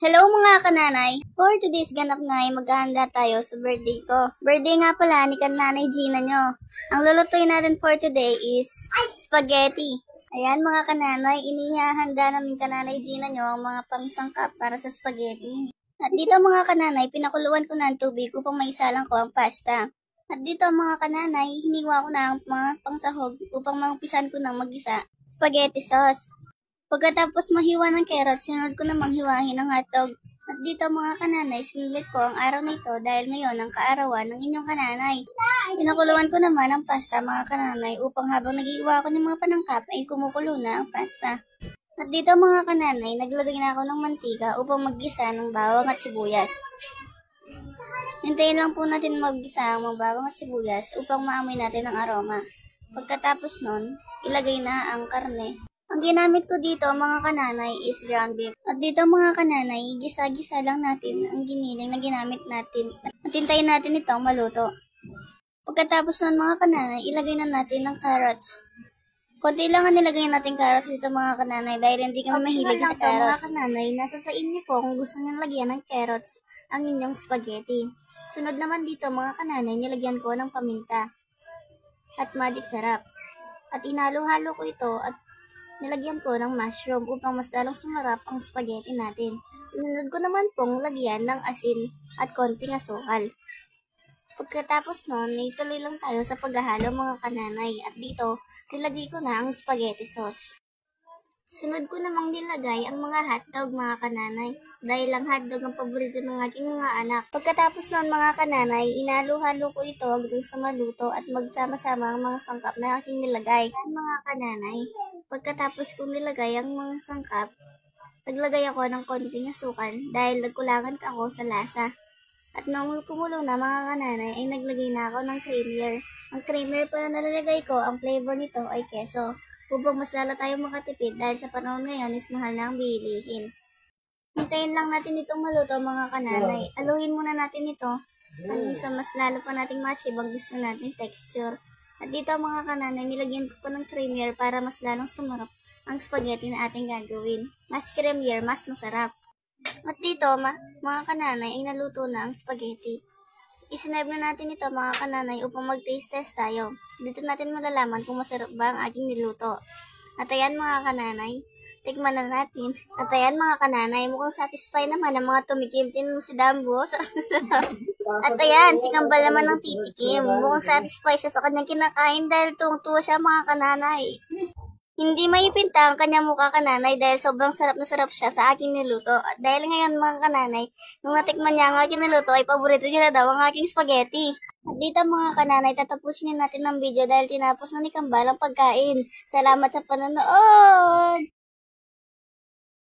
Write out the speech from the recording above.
Hello mga kananay! For today's ganap nga ay maghahanda tayo sa birthday ko. Birthday nga pala ni kananay Gina nyo. Ang lulutuin natin for today is spaghetti. Ayan mga kananay, inihahanda namin kananay Gina nyo ang mga pangsangkap para sa spaghetti. At dito mga kananay, pinakuluan ko na ang tubig upang maisalang ko ang pasta. At dito mga kananay, hiniwa ko na ang mga pangsahog upang maumpisan ko ng mag-isa spaghetti sauce. Pagkatapos mahiwa ng carrots, sinunod ko namang hiwahin ang hotdog. At dito mga kananay, sinulit ko ang araw na ito dahil ngayon ang kaarawan ng inyong kananay. Pinakuluan ko naman ang pasta mga kananay upang habang nag-iiwa ako ng mga panangkap ay kumukulo na ang pasta. At dito mga kananay, naglagay na ako ng mantika upang maggisa ng bawang at sibuyas. Hintayin lang po natin maggisa ang mga bawang at sibuyas upang maamoy natin ang aroma. Pagkatapos nun, ilagay na ang karne. Ang ginamit ko dito mga kananay is ground beef. At dito mga kananay, gisa-gisa lang natin ang giniling na ginamit natin. At hintayin natin itong maluto. Pagkatapos nun mga kananay, ilagay na natin ang carrots. Konti lang ang nilagay natin carrots dito mga kananay dahil hindi kami mahilig sa carrots. Mga kananay, nasa sa inyo po kung gusto nyo lagyan ng carrots ang inyong spaghetti. Sunod naman dito mga kananay, nilagyan ko ng paminta at magic sarap. At inalo-halo ko ito at nilagyan ko ng mushroom upang mas lalong sumarap ang spaghetti natin. Sinunod ko naman pong lagyan ng asin at konting asukal. Pagkatapos nun, ituloy lang tayo sa paghahalo mga kananay. At dito, nilagay ko na ang spaghetti sauce. Sunod ko namang nilagay ang mga hotdog mga kananay. Dahil ang hotdog ang paborito ng aking mga anak. Pagkatapos nun mga kananay, inalo-halo ko ito hanggang sa maluto at magsama-sama ang mga sangkap na aking nilagay. Mga kananay, pagkatapos kong nilagay ang mga sangkap, naglagay ako ng konting asukal dahil nagkulangan ako sa lasa. At nung kumulo na mga kananay ay naglagay na ako ng creamier. Ang creamier pa na nalagay ko, ang flavor nito ay keso. Upang mas lalo tayong makatipid dahil sa panahon ngayon is mahal na ang bilihin. Hintayin lang natin itong maluto mga kananay. Aluhin muna natin ito hanggang sa mas lalo pa nating ma-achieve ang gusto nating texture. At dito mga kananay, nilagyan ko pa ng creamier para mas lalong sumarap ang spaghetti na ating gagawin. Mas creamier, mas masarap. At dito, mga kananay, ay naluto na ang spaghetti. Isinave na natin ito mga kananay upang mag-taste test tayo. Dito natin malalaman kung masarap ba ang ating niluto. At ayan mga kananay, tikman na natin. At ayan mga kananay, mukhang satisfied naman ang mga tumikim. Tinan mo si Dambo. At ayan, si Kambal naman ang titikim. Mukhang satisfied siya sa kanyang kinakain dahil tuwang-tuwa siya mga kananay. Hindi maipinta ang kanyang mukha kananay dahil sobrang sarap na sarap siya sa aking niluto. At dahil ngayon mga kananay, nung natikman niya ang aking niluto ay paborito niya na daw ang aking spaghetti. At dito mga kananay, tatapusin na natin ang video dahil tinapos na ni Kambal ang pagkain. Salamat sa panonood!